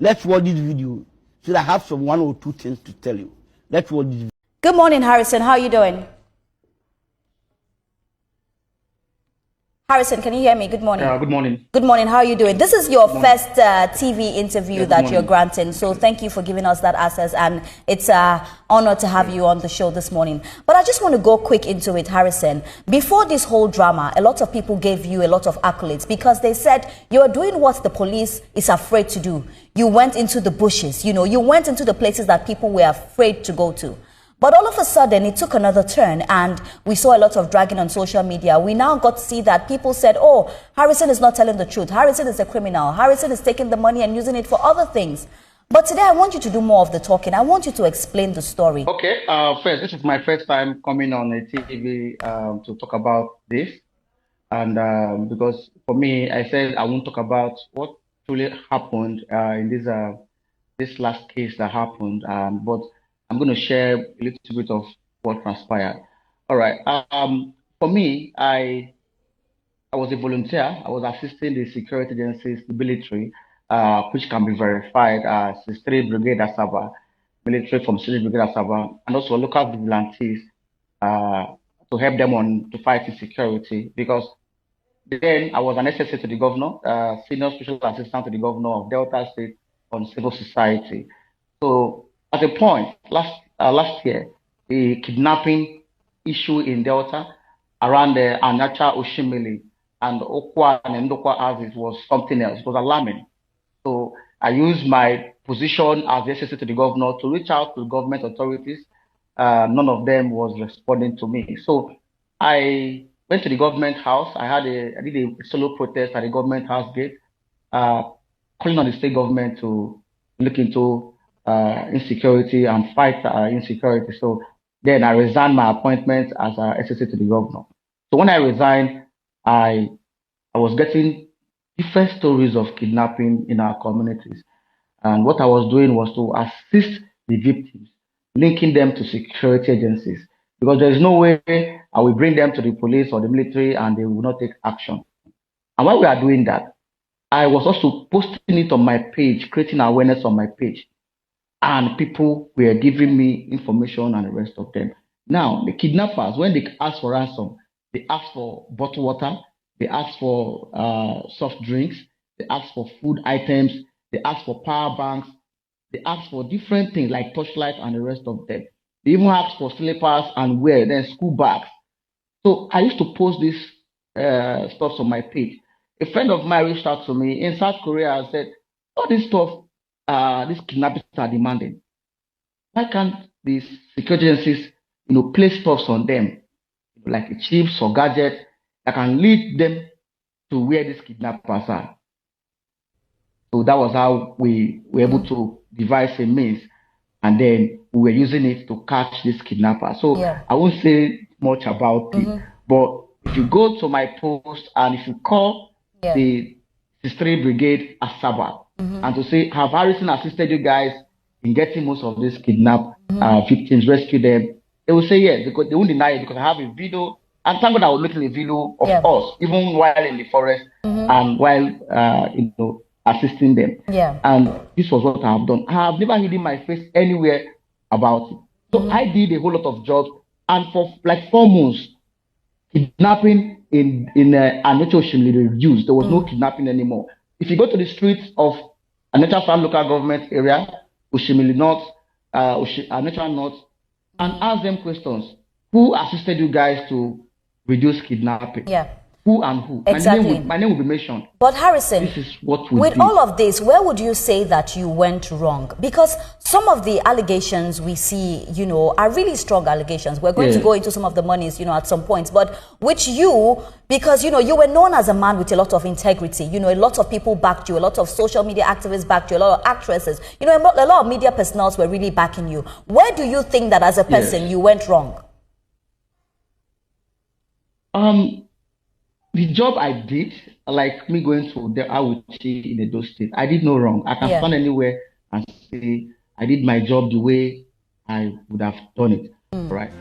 Let's watch this video so that I have some 1 or 2 things to tell you. Let's watch this video. Good morning, Harrison. How are you doing? Harrison, can you hear me? Good morning. Good morning. Good morning. How are you doing? This is your first TV interview that you're granting, so thank you for giving us that access, and it's an honor to have you on the show this morning. But I just want to go quick into it, Harrison. Before this whole drama, a lot of people gave you a lot of accolades because they said you're doing what the police is afraid to do. You went into the bushes, you went into the places that people were afraid to go to. But all of a sudden, it took another turn, and we saw a lot of dragging on social media. We now got to see that people said, oh, Harrison is not telling the truth. Harrison is a criminal. Harrison is taking the money and using it for other things. But today, I want you to do more of the talking. I want you to explain the story. Okay. First, this is my first time coming on a TV to talk about this. And because for me, I said I won't talk about what truly happened in this last case that happened. But I'm going to share a little bit of what transpired. All right. For me, I was a volunteer. I was assisting the security agencies, the military, which can be verified as the 3 Brigade Asaba, military from 3 Brigade Asaba, and also local vigilantes to help them to fight insecurity. Because then I was an SSA to the governor, senior special assistant to the governor of Delta State on civil society. So at a point last year, the kidnapping issue in Delta around the Anacha Oshimili and Okwa and Ndokwa houses was something else. It was alarming. So I used my position as the SSA to the governor to reach out to government authorities. None of them was responding to me. So I went to the government house. I did a solo protest at the government house gate, calling on the state government to look into insecurity and fight insecurity. So then I resigned my appointment as SSA to the governor. So when I resigned, I was getting different stories of kidnapping in our communities. And what I was doing was to assist the victims, linking them to security agencies, because there is no way I will bring them to the police or the military and they will not take action. And while we are doing that, I was also posting it on my page, creating awareness on my page. And people were giving me information and the rest of them. Now, the kidnappers, when they ask for ransom, they ask for bottled water, they ask for soft drinks, they ask for food items, they ask for power banks, they ask for different things like torchlight and the rest of them. They even ask for slippers and wear, then school bags. So I used to post this stuff on my page. A friend of mine reached out to me in South Korea and said, all this stuff these kidnappers are demanding. Why can't these security agencies, place stuffs on them, like chips or gadgets that can lead them to where these kidnappers are? So that was how we were able to devise a means, and then we were using it to catch this kidnapper. So I won't say much about it, but if you go to my post and if you call the 3 Brigade Asaba, and to say, have Harrison assisted you guys in getting most of these kidnapped victims, rescue them? They will say yes, because they won't deny it, because I have a video, and thank God I was making a video of us, even while in the forest and while assisting them. And this was what I have done. I have never hidden my face anywhere about it. So I did a whole lot of jobs, and for like 4 months, kidnapping in Anacha Oshimili reduced. There was no kidnapping anymore. If you go to the streets of Anacha Farm local government area, Oshimili North, Anacha North, and ask them questions. Who assisted you guys to reduce kidnapping? Who and who? Exactly. My name will be mentioned. But Harrison, this is what we with did. all of this, where would you say that you went wrong? Because some of the allegations we see, are really strong allegations. We're going to go into some of the monies, at some points. But with you, because, you were known as a man with a lot of integrity. A lot of people backed you. A lot of social media activists backed you. A lot of actresses. A lot of media personnel were really backing you. Where do you think that as a person you went wrong? The job I did, like me going to the Awuchi in Edo State, I did no wrong. I can stand anywhere and say I did my job the way I would have done it. Right.